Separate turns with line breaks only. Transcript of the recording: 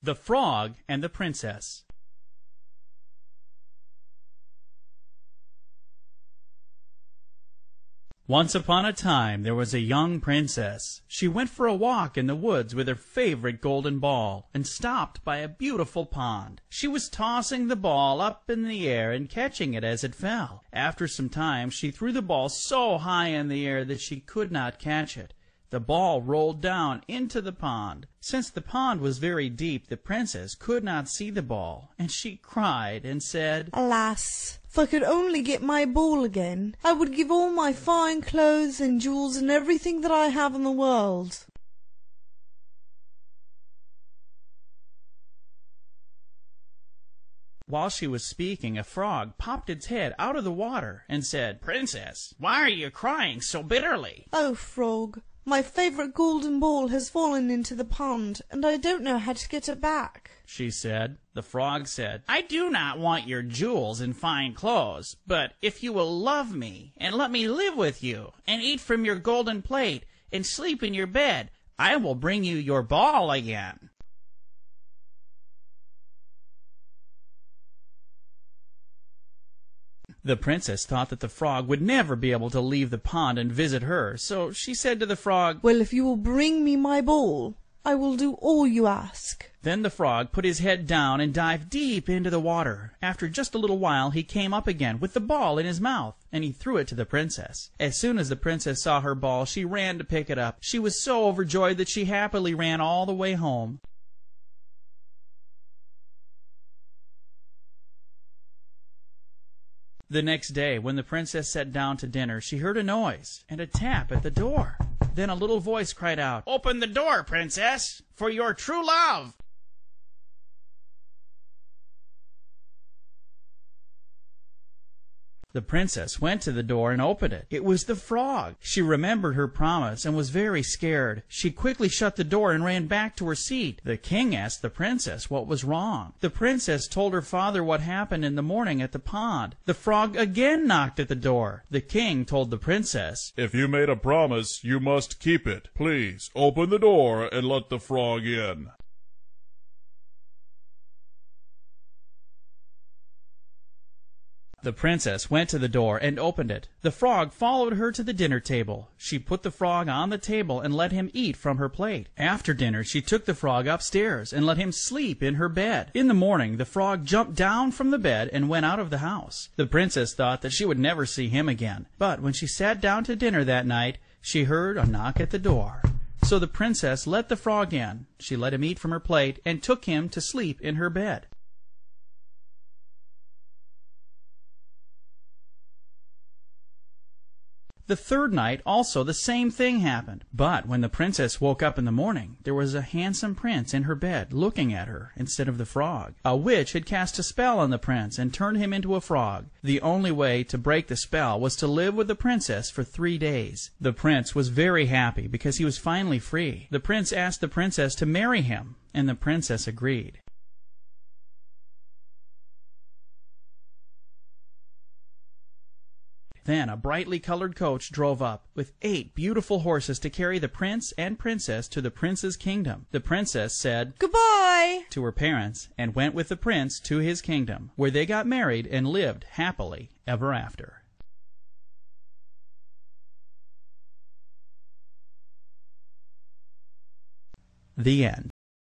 The Frog and the Princess. Once upon a time there was a young princess. She went for a walk in the woods with her favorite golden ball, and stopped by a beautiful pond. She was tossing the ball up in the air and catching it as it fell. After some time she threw the ball so high in the air that she could not catch it. The ball rolled down into the pond. Since the pond was very deep, the princess could not see the ball, and she cried and said,
"Alas, if I could only get my ball again, I would give all my fine clothes and jewels and everything that I have in the world."
While she was speaking, a frog popped its head out of the water and said, "Princess, why are you crying so bitterly?"
"Oh, frog, my favorite golden ball has fallen into the pond, and I don't know how to get it back,"
she said. The frog said, "I do not want your jewels and fine clothes, but if you will love me and let me live with you and eat from your golden plate and sleep in your bed, I will bring you your ball again." The princess thought that the frog would never be able to leave the pond and visit her, so she said to the frog,
"Well, if you will bring me my ball, I will do all you ask."
Then the frog put his head down and dived deep into the water. After just a little while he came up again with the ball in his mouth, and he threw it to the princess. As soon as the princess saw her ball, she ran to pick it up. She was so overjoyed that she happily ran all the way home. The next day, when the princess sat down to dinner, she heard a noise and a tap at the door. Then a little voice cried out, "Open the door, princess, for your true love." The princess went to the door and opened it. It was the frog. She remembered her promise and was very scared. She quickly shut the door and ran back to her seat. The king asked the princess what was wrong. The princess told her father what happened in the morning at the pond. The frog again knocked at the door. The king told the princess,
"If you made a promise, you must keep it. Please, open the door and let the frog in."
The princess went to the door and opened it. The frog followed her to the dinner table. She put the frog on the table and let him eat from her plate. After dinner, she took the frog upstairs and let him sleep in her bed. In the morning, the frog jumped down from the bed and went out of the house. The princess thought that she would never see him again. But when she sat down to dinner that night, she heard a knock at the door. So the princess let the frog in. She let him eat from her plate and took him to sleep in her bed. The third night also the same thing happened. But when the princess woke up in the morning, there was a handsome prince in her bed looking at her instead of the frog. A witch had cast a spell on the prince and turned him into a frog. The only way to break the spell was to live with the princess for 3 days. The prince was very happy because he was finally free. The prince asked the princess to marry him, and the princess agreed. Then a brightly colored coach drove up, with 8 beautiful horses to carry the prince and princess to the prince's kingdom. The princess said,
"Goodbye,"
to her parents, and went with the prince to his kingdom, where they got married and lived happily ever after. The end.